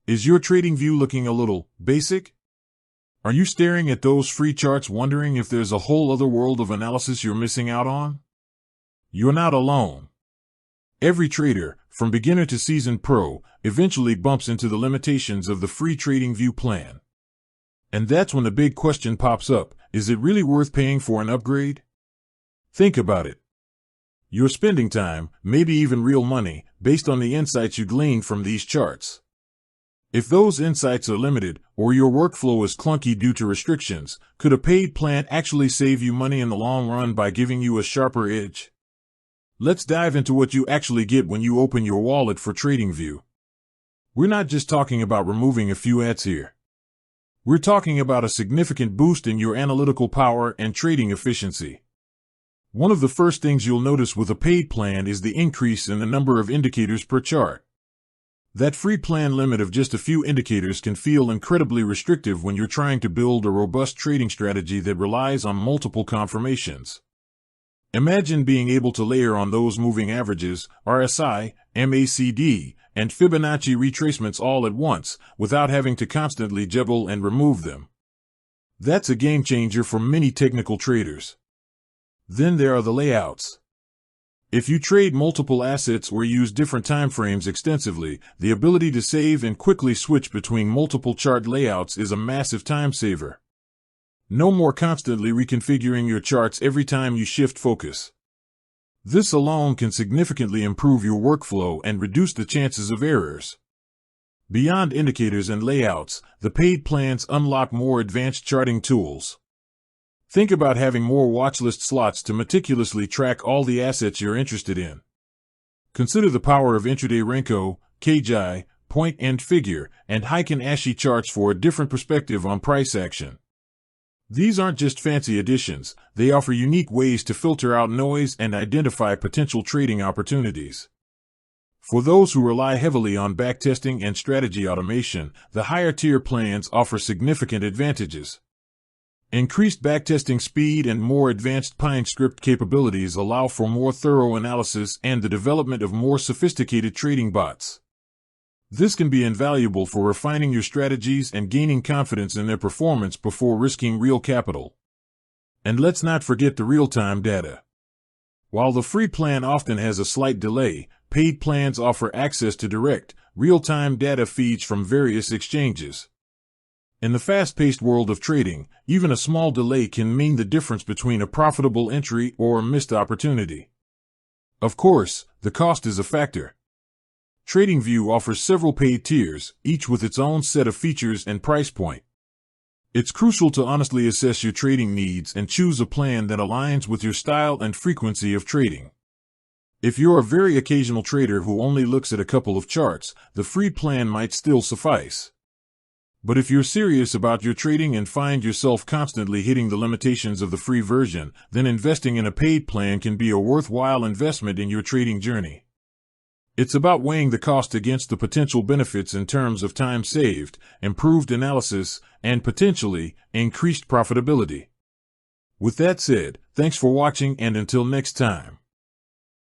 Is your TradingView looking a little basic? Are you staring at those free charts wondering if there's a whole other world of analysis you're missing out on? You're not alone. Every trader, from beginner to seasoned pro, eventually bumps into the limitations of the free TradingView plan. And that's when the big question pops up: is it really worth paying for an upgrade? Think about it. You're spending time, maybe even real money, based on the insights you gleaned from these charts. If those insights are limited, or your workflow is clunky due to restrictions, could a paid plan actually save you money in the long run by giving you a sharper edge? Let's dive into what you actually get when you open your wallet for TradingView. We're not just talking about removing a few ads here. We're talking about a significant boost in your analytical power and trading efficiency. One of the first things you'll notice with a paid plan is the increase in the number of indicators per chart. That free plan limit of just a few indicators can feel incredibly restrictive when you're trying to build a robust trading strategy that relies on multiple confirmations. Imagine being able to layer on those moving averages, RSI, MACD, and Fibonacci retracements all at once, without having to constantly juggle and remove them. That's a game changer for many technical traders. Then there are the layouts. If you trade multiple assets or use different time frames extensively, the ability to save and quickly switch between multiple chart layouts is a massive time saver. No more constantly reconfiguring your charts every time you shift focus. This alone can significantly improve your workflow and reduce the chances of errors. Beyond indicators and layouts, the paid plans unlock more advanced charting tools. Think about having more watchlist slots to meticulously track all the assets you're interested in. Consider the power of intraday Renko, KJ, point and figure, and Heiken Ashi charts for a different perspective on price action. These aren't just fancy additions, they offer unique ways to filter out noise and identify potential trading opportunities. For those who rely heavily on backtesting and strategy automation, the higher tier plans offer significant advantages. Increased backtesting speed and more advanced Pine script capabilities allow for more thorough analysis and the development of more sophisticated trading bots. This can be invaluable for refining your strategies and gaining confidence in their performance before risking real capital. And let's not forget the real-time data. While the free plan often has a slight delay, paid plans offer access to direct, real-time data feeds from various exchanges. In the fast-paced world of trading, even a small delay can mean the difference between a profitable entry or a missed opportunity. Of course, the cost is a factor. TradingView offers several paid tiers, each with its own set of features and price point. It's crucial to honestly assess your trading needs and choose a plan that aligns with your style and frequency of trading. If you're a very occasional trader who only looks at a couple of charts, the free plan might still suffice. But if you're serious about your trading and find yourself constantly hitting the limitations of the free version, then investing in a paid plan can be a worthwhile investment in your trading journey. It's about weighing the cost against the potential benefits in terms of time saved, improved analysis, and potentially increased profitability. With that said, thanks for watching, and until next time.